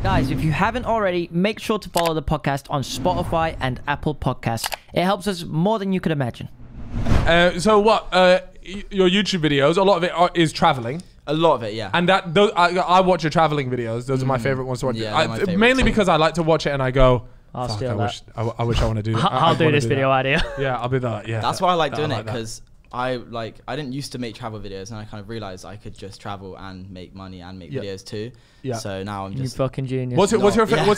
Guys, if you haven't already, make sure to follow the podcast on Spotify and Apple Podcasts. It helps us more than you could imagine. So what? Your YouTube videos, a lot of it is traveling. A lot of it, yeah. And I watch your traveling videos. Those are my favorite ones to watch. Yeah, mainly because I like to watch it and I go, I'll steal that. I wish I want to do that. I'll do this video idea. Yeah, I'll be that. Yeah. That's why I like doing it, because I didn't used to make travel videos, and I kind of realized I could just travel and make money and make videos too. Yeah. So now I'm just... You fucking genius. What's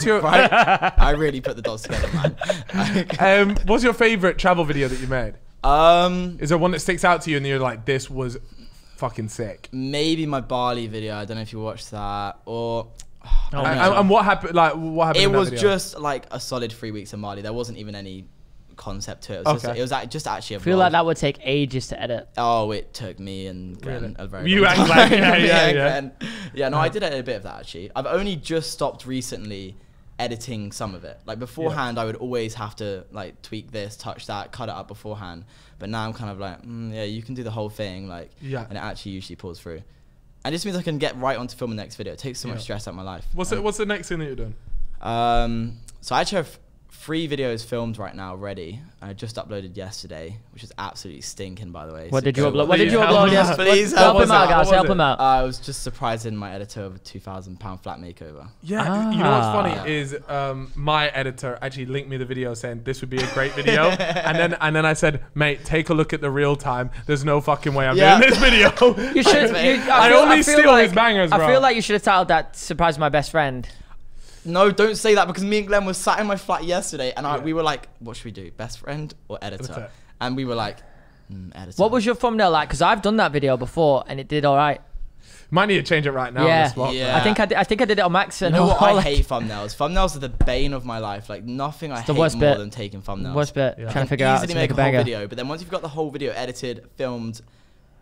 your right? I really put the dots together, man. What's your favorite travel video that you made? Is there one that sticks out to you and you're like, this was fucking sick? Maybe my Bali video. I don't know if you watched that, or... and what happened? Like, what happened? It was just like a solid 3 weeks in Mali. There wasn't even any concept to it. It was, just actually a vlog. I feel like that would take ages to edit. Oh, it took me and Glenn a very You long act time. like yeah. No, I did edit a bit of that actually. I've only just stopped recently editing some of it. Like beforehand, I would always have to like tweak this, touch that, cut it up beforehand. But now I'm kind of like, yeah, you can do the whole thing, like, and it actually usually pulls through. And it just means I can get right onto filming the next video. It takes so much stress out of my life. What's the next thing that you're doing? So I actually have 3 videos filmed right now ready. I just uploaded yesterday, which is absolutely stinking, by the way. What did you upload? What did you upload yesterday? Please help him out, guys. Help him out. I was just surprising my editor of a £2,000 flat makeover. Yeah, you know what's funny is my editor actually linked me the video saying this would be a great video, and then I said, mate, take a look at the real time. There's no fucking way I'm doing this video. You should. I only steal his bangers, bro. I feel like you should have titled that "Surprise My Best Friend." No, don't say that, because me and Glenn was sat in my flat yesterday and we were like, what should we do? Best friend or editor? And we were like, editor. What was your thumbnail like? Because I've done that video before and it did all right. Might need to change it right now. Yeah, on the spot, I think I did it on Max. And you know what? I hate thumbnails. Thumbnails are the bane of my life. Like nothing I hate more than taking thumbnails. Worst bit. Trying to figure out how to make a whole video, but then once you've got the whole video edited, filmed,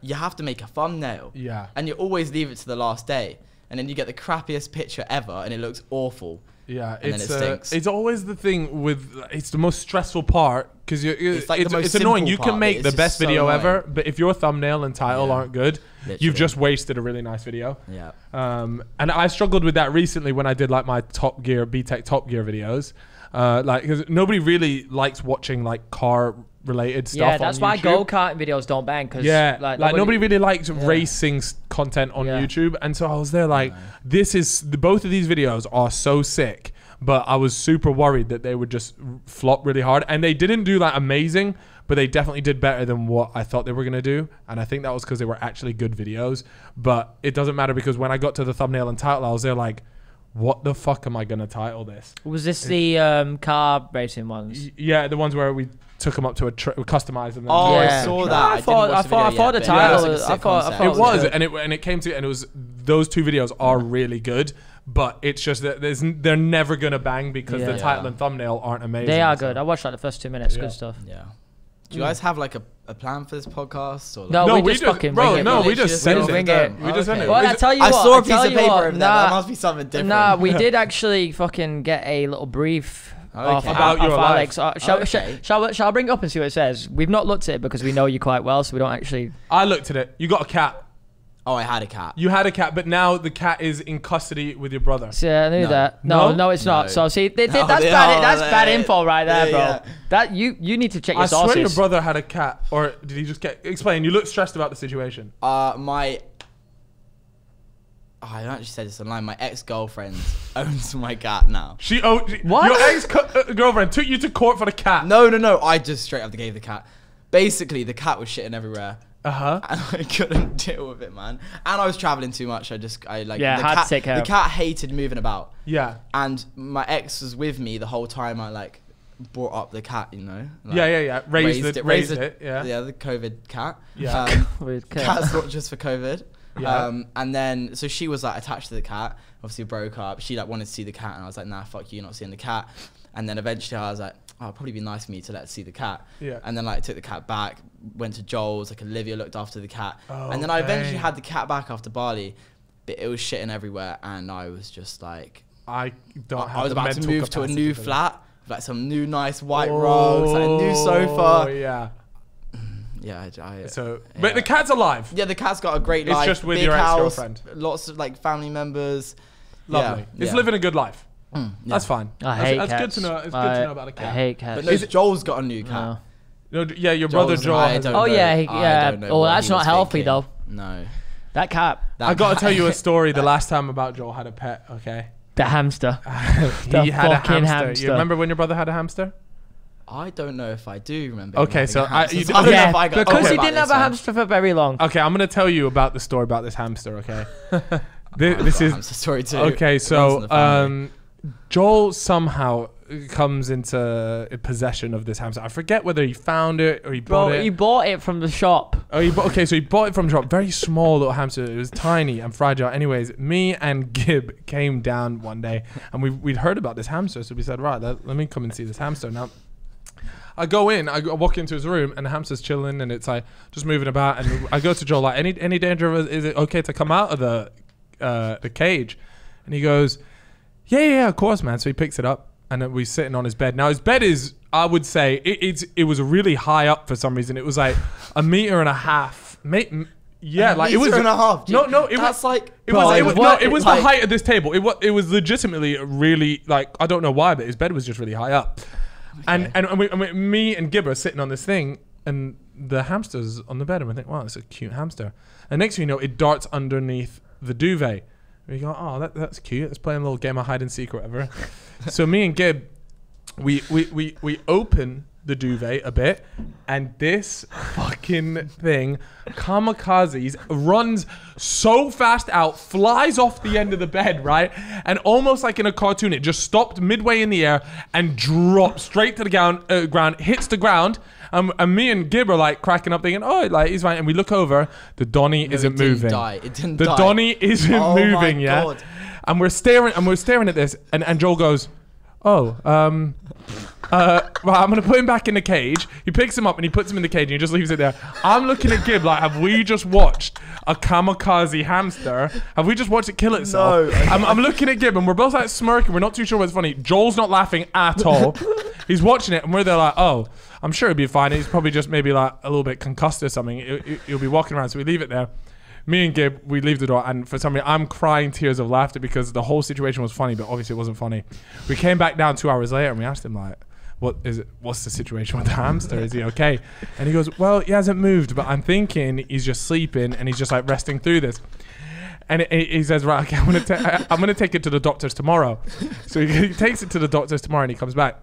you have to make a thumbnail. Yeah. And you always leave it to the last day. And then you get the crappiest picture ever, and it looks awful. Yeah, and then it stinks. It's always the thing with, it's the most stressful part, because it's annoying. You can make the best video ever, but if your thumbnail and title aren't good, you've just wasted a really nice video. Yeah. And I struggled with that recently when I did like my Top Gear, BTEC Top Gear videos. Like, because nobody really likes watching like car related stuff. Yeah, that's why go-karting videos don't bang. Cause like nobody really likes racing content on YouTube, and so I was there like, both of these videos are so sick, but I was super worried that they would just flop really hard, and they didn't do like amazing, but they definitely did better than what I thought they were gonna do, and I think that was because they were actually good videos. But it doesn't matter, because when I got to the thumbnail and title, I was there like, what the fuck am I gonna title this? Was this the car racing ones? Yeah, the ones where we took them up to we customized them. Oh, I saw that. I thought the title. I thought it was, and it came to, and it was, those 2 videos are really good, but it's just that they're never gonna bang because the title and thumbnail aren't amazing. They are good. I watched like the first 2 minutes. Good stuff. Yeah. Do you guys have like a plan for this podcast? Or like? No, we just fucking bring it. No, we just send it. We just send it. Well, I tell you what. I saw a piece of paper over there. That must be something different. Nah, we did actually fucking get a little brief about your life. Shall I bring it up and see what it says? We've not looked at it because we know you quite well, so we don't actually... I looked at it. You got a cat. Oh, I had a cat. You had a cat, but now the cat is in custody with your brother. So, yeah, I knew that. No, it's not. So see, that's bad info right there, bro. That you need to check your sources. I swear your brother had a cat, or did he just explain? You look stressed about the situation. I don't actually say this online. My ex-girlfriend owns my cat now. What? Your ex-girlfriend took you to court for the cat? No. I just straight up gave the cat. Basically, the cat was shitting everywhere. And I couldn't deal with it, man. And I was traveling too much. had to take care the cat hated moving about. Yeah. And my ex was with me the whole time. I like brought up the cat, you know. Like, Raised it. Yeah, the COVID cat. Yeah. Cat's not just for COVID. Yeah. And then so she was like attached to the cat. Obviously broke up. She like wanted to see the cat, and I was like, nah, fuck you, you're not seeing the cat. And then eventually I was like, oh, it'd probably be nice for me to let her see the cat. Yeah. And then like I took the cat back, went to Joel's, like Olivia looked after the cat. And then I eventually had the cat back after Bali, but it was shitting everywhere, and I was just like, I was about to move to a new flat with like some new nice white rugs, like a new sofa. Yeah. Yeah, but the cat's alive. Yeah, the cat's got a great life. It's just with big your house, ex-girlfriend. Lots of like family members. Lovely. Yeah, It's living a good life. That's fine. I hate cats. That's good to know. It's good to know about a cat. I hate cats. But no, Joel's got a new cat. No, yeah, your brother Joel. Oh yeah. Oh, that's not healthy though. No. That cat. I got to tell you a story the last time about Joel had a pet, okay? The hamster. He had a hamster. You remember when your brother had a hamster? I don't know if I do remember. Okay, so because he didn't have a hamster for very long. Okay, I'm going to tell you about the story about this hamster, okay? This is hamster story too. Okay, so Joel somehow comes into possession of this hamster. I forget whether he found it or he bought it. He bought it from the shop. Oh, so he bought it from the shop. Very small little hamster. It was tiny and fragile. Anyways, me and Gib came down one day and we'd heard about this hamster. So we said, right, let me come and see this hamster. Now, I go in, I walk into his room and the hamster's chilling and it's like just moving about. And I go to Joel, like, any danger of it? Is it okay to come out of the cage? And he goes, yeah, of course, man. So he picks it up. And then we're sitting on his bed. Now his bed is, I would say, it was really high up for some reason. It was like 1.5 meters. Yeah, like it was 1.5 meters. No, it that's was like it was the height of this table. It was legitimately really like, I don't know why, but his bed was just really high up. Okay. And me and Gib are sitting on this thing, and the hamster's on the bed, and we think, wow, it's a cute hamster. And next thing you know, it darts underneath the duvet. We go, oh, that's cute. Let's play a little game of hide and seek or whatever. So me and Gib, we open the duvet a bit, and this fucking thing, kamikazes, runs so fast out, flies off the end of the bed, right? And almost like in a cartoon, it just stopped midway in the air and dropped straight to the ground, hits the ground. And me and Gib are like cracking up thinking, oh, like he's fine. And we look over, the Donnie isn't moving. It didn't die. The Donnie isn't moving, yeah? God. And we're staring at this, and Joel goes, oh, well, I'm going to put him back in the cage. He picks him up and he puts him in the cage and he just leaves it there. I'm looking at Gib like, have we just watched a kamikaze hamster? Have we just watched it kill itself? No. I'm looking at Gib and we're both like smirking. We're not too sure what's funny. Joel's not laughing at all. He's watching it and we're there like, oh, I'm sure he'll be fine. He's probably just maybe like a little bit concussed or something. He'll be walking around. So we leave it there. Me and Gib, we leave the door, and for some reason, I'm crying tears of laughter because the whole situation was funny, but obviously it wasn't funny. We came back down 2 hours later, and we asked him, like, what's the situation with the hamster? Is he okay? And he goes, well, he hasn't moved, but I'm thinking he's just sleeping, and he's just, like, resting through this. And he says, right, okay, I'm gonna take it to the doctors tomorrow. So he takes it to the doctors tomorrow, and he comes back.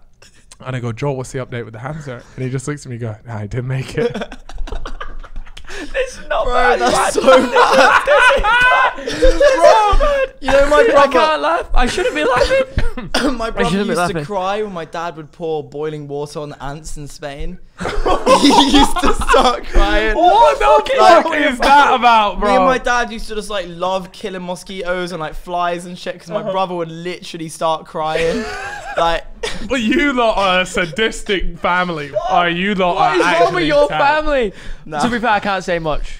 And I go, Joel, what's the update with the hamster? And he just looks at me and goes, nah, I didn't make it. This is not Bro, bad. that's so bad. Bro, you know my brother. I can't laugh. I shouldn't be laughing. My brother used to cry when my dad would pour boiling water on the ants in Spain. He used to start crying. What the fuck is that about, bro? Me and my dad used to just like love killing mosquitoes and like flies and shit because my brother would literally start crying. Like, but you lot are a sadistic family. Or you lot what are is wrong with your family? family? To be fair, I can't say much.